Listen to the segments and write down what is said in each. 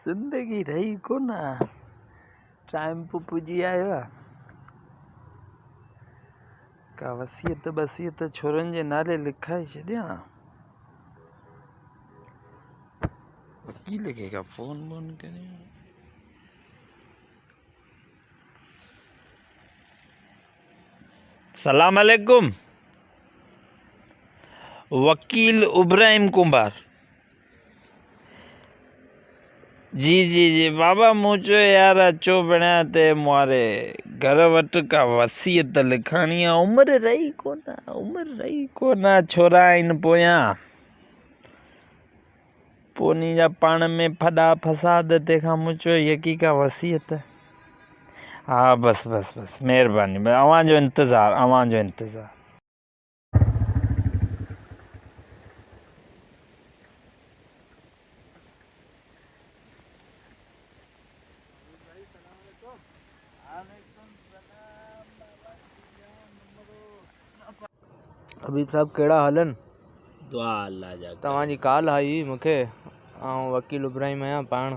जिंदगी रही को ना टाइम पे पुजी आयो आहे का वसियत बसियत छोरन जे नाले लिखाए छॾियां। वकील खे का फोन बोन करे। सलाम अलैकुम वकील इब्राहिम कुंभार। जी जी जी बाबा मुझे यार अचो बणिया ते मारे घर वट का वसीयत लिखाणी है। उम्र रही कोना छोरा इन पोया पोनी जा पाण में फदा फसाद तंहिंखां मुझो यकी का वसीयत। हाँ बस बस बस मेहरबानी अवां जो इंतज़ार। हबीब साहब कहिड़ा हालनि? दुआ अल्लाह जा। तव्हांजी कॉल आई हुई मूंखे। ऐं वकील इब्राहिम आहियां पाण।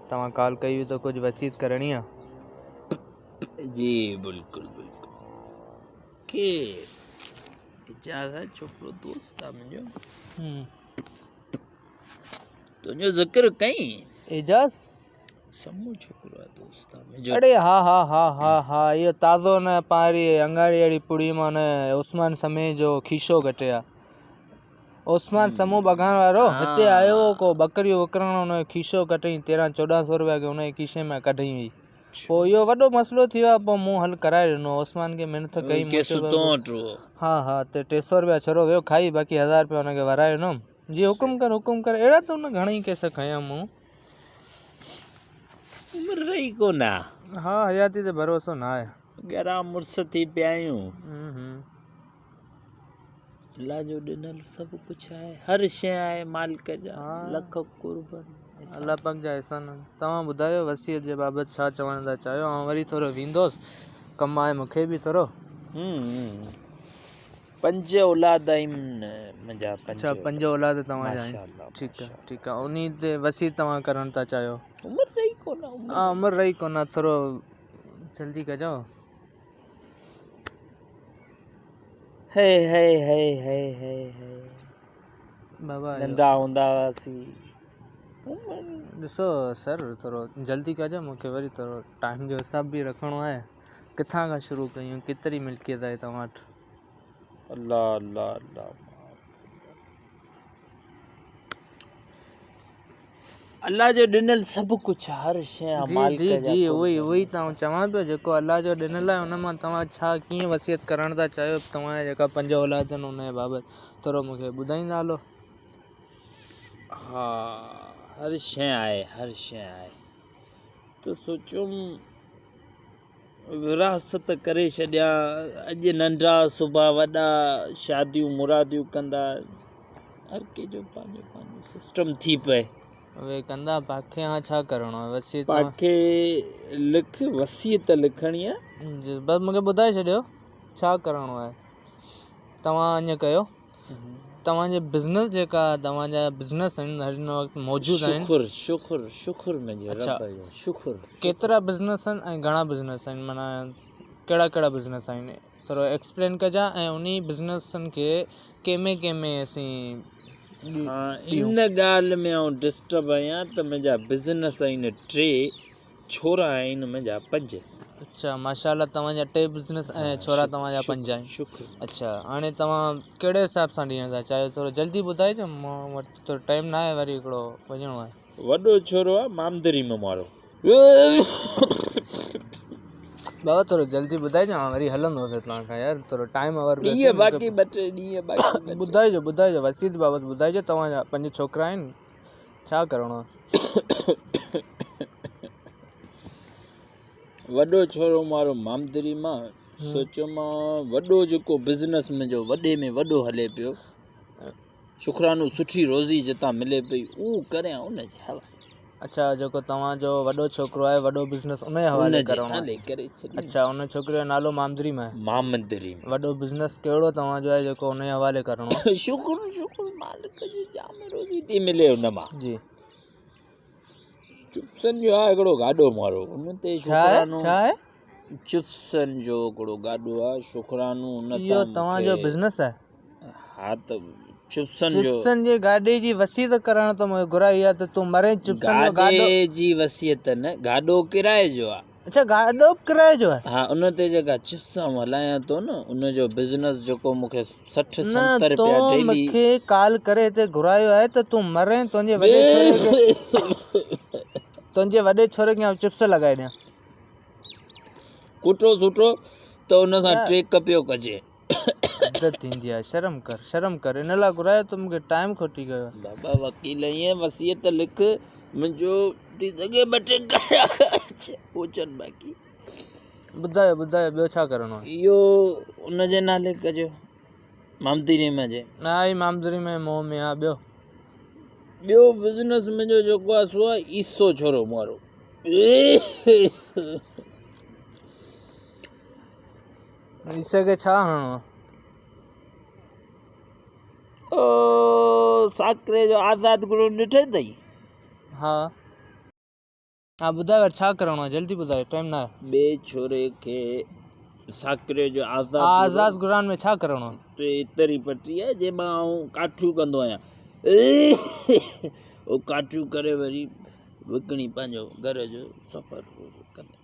तव्हां कॉल कई हुई त कुझु वसीयत करणी आहे। जी बिल्कुलु बिल्कुलु के इजाज़त छोकिरो दोस्त आहे मुंहिंजो। तुंहिंजो ज़िक्र कई एजाज़ समूह छोकिरो आहे दोस्त आहे मुंहिंजो। अड़े हा इहो ताज़ो न पारी अंगाड़ी अहिड़ी पुड़ी मां न उस्मान समय जो खीशो कटे आहे। उस्मान समूह बगान वारो हिते आयो हो को बकरियूं विकिरण हुनजो खीशो कटई 13-1400 रुपया के हुनजे खीसे में कढई हुई। पोइ इहो वॾो मसइलो थी वियो आहे। पोइ मूं हल कराए ॾिनो उस्मान खे महिनत कई। हा ते 300 रुपया छोरो वियो खाई बाक़ी 1000 रुपया हुनखे वराए ॾिनमि। जी हुकुम कर अहिड़ा त हुन घणेई केस खयां मूं। उमिरि रही कोना। हा हयाती ते भरोसो न आहे। 11 मुड़ुस थी पिया आहियूं। अल्लाह जो ॾिनल सभु कुझु आहे हर शइ आहे मालिक जा लख कुर्बन अल्लाह पाक जा एहसान। तव्हां ॿुधायो वसीयत जे बाबति छा चवण था चाहियो? ऐं वरी थोरो वेंदोसि कमु आहे मूंखे बि थोरो। 5 औलाद आहिनि मुंहिंजा। अच्छा 5 औलाद तव्हांजा आहिनि। ठीकु आहे उन ते वसीयत तव्हां करण था चाहियो। उमिरि रही कोन्ह थोरो जल्दी कजो। हे बाबा नंढा हूंदा हुआसीं। ॾिसो सर थोरो जल्दी कजो मूंखे वरी थोरो टाइम जो हिसाब बि रखिणो आहे। किथां खां शुरू कयूं केतिरी मिल्कियत आहे तव्हां वटि? अल्लाह जो ॾिनल सभु कुझु हर शइ जी उहो ई तव्हां चवां पियो जेको अल्लाह जो ॾिनल आहे हुन मां तव्हां छा कीअं वसियत करण था चाहियो? तव्हांजा जेका 5 औलाद आहिनि हुनजे बाबति थोरो मूंखे ॿुधाईंदा हलो। हा हर शइ आहे त सोचुमि विरासत करे छॾियां। अॼु नंढा सुभाणे वॾा शादियूं मुरादियूं कंदा हर कंहिंजो पंहिंजो सिस्टम थी पए। उहे कंदा पाखे हा छा करिणो आहे? वसीयत पाखे वसीयत लिखणी आहे। बसि मूंखे ॿुधाए छॾियो छा करिणो आहे। तव्हां अञा कयो तव्हांजे बिज़नेस जेका तव्हांजा बिज़नेस आहिनि हिन वक़्तु मौजूदु आहिनि। शुक्र मुंहिंजे रब जो शुक्र। केतिरा बिज़नेस आहिनि ऐं घणा बिज़नेस आहिनि? माना कहिड़ा बिज़नेस आहिनि थोरो एक्सप्लेन कजां। ऐं उन बिज़नेसनि खे कंहिंमें असीं इन ॻाल्हि में आउं डिस्टर्ब आहियां त मुंहिंजा बिज़नेस आहिनि 3 छोरा आहिनि मुंहिंजा 5। अच्छा माशाल्लाह तव्हांजा 2 बिज़नेस ऐं छोरा तव्हांजा 5 आहिनि। शुक्र। अच्छा हाणे तव्हां कहिड़े हिसाब सां ॾियण था चाहियो? थोरो जल्दी ॿुधाइजो मूं वटि थोरो टाइम न आहे वरी हिकिड़ो वञिणो आहे। वॾो छोरो आहे मामदरी में वारो। बाबा थोरो जल्दी ॿुधाइजो वरी हलंदोसीं तव्हां खां यार थोरो टाइम ओवर बाक़ी 2-3 ॾींहं ॿुधाइजो वसीयत बाबति ॿुधाइजो। तव्हांजा 5 छोकिरा आहिनि छा करिणो आहे? वॾो छोरो मारो मामदरी मां सोचियो मां वॾो जेको बिज़नेस मुंहिंजो वॾे में वॾो हले पियो शुक्रानो सुठी रोज़ी जितां मिले पई उहो करियां उनजे हवाले। अच्छा जेको तव्हांजो वॾो छोकिरो आहे वॾो बिज़नेस उनजे हवाले करिणो आहे। अच्छा उन छोकिरे जो नालो मामदरी में आहे। मामदरी वॾो बिज़नेस कहिड़ो तव्हांजो आहे जेको उनजे हवाले करिणो आहे? शुक्र मालिक जी जाम रोज़ी थी मिले उन मां। जी चुपसन जो आहे हिकिड़ो गाॾो मारो उन ते छा आहे शुकरानो छा आहे चुपसन जो हिकिड़ो गाॾो आहे शुकरानो उन इहो तां तव्हांजो मूंखे बिज़नेस आहे हा त चुपसन जो चिप्सन जी गाॾे जी वसीयत करण तो मूंखे घुराई आहे त तूं मरे चिप्सन जो गाॾो गाॾे जी वसियत न गाॾो किराए जो आहे अच्छा गाॾो किराए जो आहे हा उन ते जेका चिप्स हलायां थो न उन जो बिज़नेस जेको मूंखे 60 न 70 तो रुपया डेली मूंखे कॉल करे हिते घुरायो आहे त तूं मरे तुंहिंजे वॾे छोरे खे तुंहिंजे वॾे छोरे खे चिप्स लॻाए ॾियां कुटो सुठो त उन सां ट्रेक पियो कजे इज़त थींदी आहे शर्म कर इन लाइ घुरायो त मूंखे टाइम खोटी कयो आहे बाबा वकील ईअं वसियत लिख मुंहिंजो थी सघे ॿ टे पहुचनि बाक़ी ॿुधायो ॿियो छा करिणो आहे इहो उन जे नाले कजो मामदीनी जे न आई मामदरी में मोह में आहे ॿियो बिज़नेस मुंहिंजो जेको आहे सो आहे ईसो छोरो मारो ईसे खे छा हणणो आहे साकरे जो आज़ाद गुरु ॾिठे अथई हा हा ॿुधायो वरी छा करिणो आहे जल्दी ॿुधायो टाइम न आहे ॿिए छोरे खे साकरे जो आज़ाद गुरान में छा करिणो आहे टे तरी पटी आहे जंहिंमां आउं काठियूं कंदो आहियां उहो काठियूं करे वरी विकिणी पंहिंजो घर जो सफ़र कंदो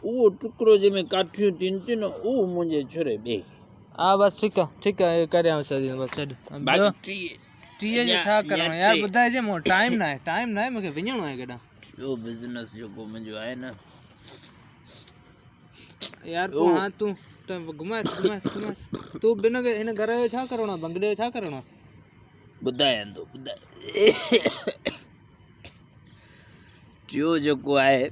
उहो टुकड़ो जंहिंमें काठियूं थियनि थियूं न उहो मुंहिंजे छोरे ॿिए हा बसि ठीकु आहे करियां छॾी बसि छॾ टीह जो छा करिणो आहे यार ॿुधाइजे मूं टाइम न आहे मूंखे वञिणो आहे केॾांहुं ॿियो बिज़नेस जेको मुंहिंजो आहे न यार तूं घुमाए तूं बिन हिन घर जो छा करिणो आहे बंगले जो छा करिणो आहे ॿुधायां थो टियों जेको आहे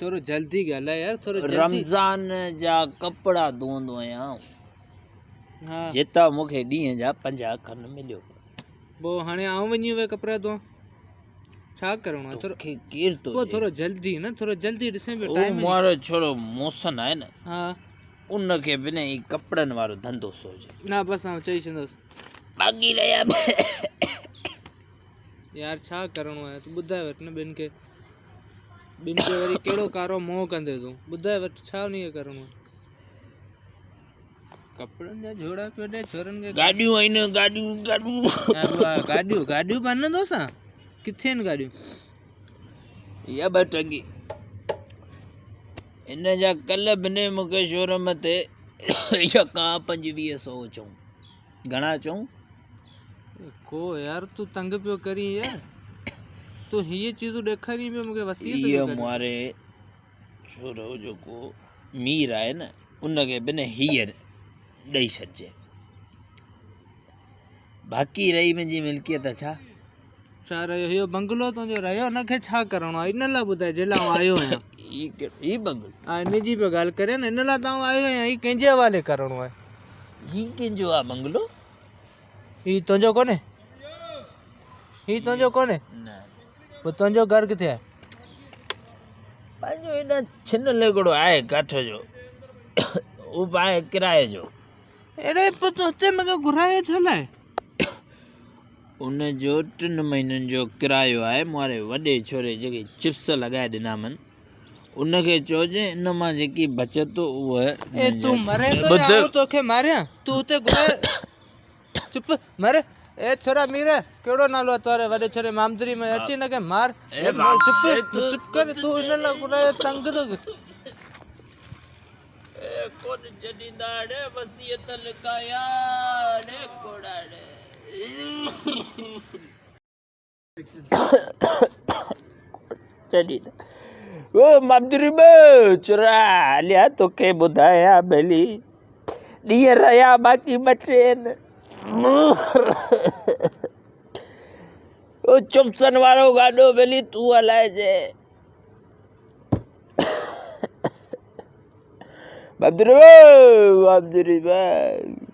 थोरो जल्दी ॻाल्हाए यार थोरो रमज़ान जा कपिड़ा धोअंदो आहियां हा जितां मूंखे ॾींहं जा 50 खन मिलियो पोइ हाणे आउं वञी उहे कपिड़ा धोआं छा करिणो आहे थोरो केरु थो पोइ थोरो जल्दी ॾिसे पियो टाइम मारो छोरो मोसन आहे न हा उनखे बि न ई कपिड़नि वारो धंधो सोचे न बसि आउं चई छॾंदुसि बाक़ी रहिया यार छा करिणो आहे तूं ॿुधाए वठि न ॿिनि खे वरी कहिड़ो कारो मोह कंदे तूं ॿुधाए वठि छा उन खे करिणो आहे कपिड़नि जा जोड़ा पियो ॾे छोरनि खे गाॾियूं आहिनि गाॾियूं पान दोसां किथे आहिनि गाॾियूं इहा 2 टंगी इन जा कल्ह बि ने मूंखे शोरूम ते यका 2500 चऊं घणा चऊं को यार तूं तंग पियो करी यार तूं हीअ चीज़ूं ॾेखारी पियो मूंखे वसीयत इहो मारे छोरो जेको मीर आहे न उनखे बि न हीअर ॾेई छॾिजे बाक़ी रही मुंहिंजी मिल्कियत छा रहियो इहो बंगलो तुंहिंजो रहियो हुनखे छा करिणो आहे इन लाइ ॿुधाए जे लाइ आयो आहियां ही बंगलो हा इन जी पियो ॻाल्हि करे न इन लाइ त आयो आहियां हीअ कंहिंजे हवाले करिणो आहे ही कंहिंजो आहे बंगलो हीअ तुंहिंजो कोन्हे न पोइ तुंहिंजो घरु किथे आहे पंहिंजो हेॾा छिन लेगड़ो आहे काठ जो उहो आहे किराए जो अड़े पोइ तूं हिते मूंखे घुरायो छा लाइ उन जो 3 महीननि जो किरायो आहे मारे वॾे छोरे जेके चिप्स लॻाए ॾिना मन उनखे चइजे इन मां जेकी बचत उहा तूं मरे थो तोखे मारियां तूं हुते घुराए चुप मरे छोरा मीर कहिड़ो नालो आहे तोरे वॾे छोरे मामदरी में अची हिनखे मार चुप कर तूं हिन लाइ घुरायो तंग थो कोन छॾींदा ॾे वसियत लिखाया ॾे कोड़ा ॾे छॾींदा ओ मामदरी में चुरा हलिया तोखे ॿुधायां भली ॾींहं रहिया बाक़ी 2 टे आहिनि ओ चुपसन वारो गाॾो भली तूं हलाइजे मामदरी में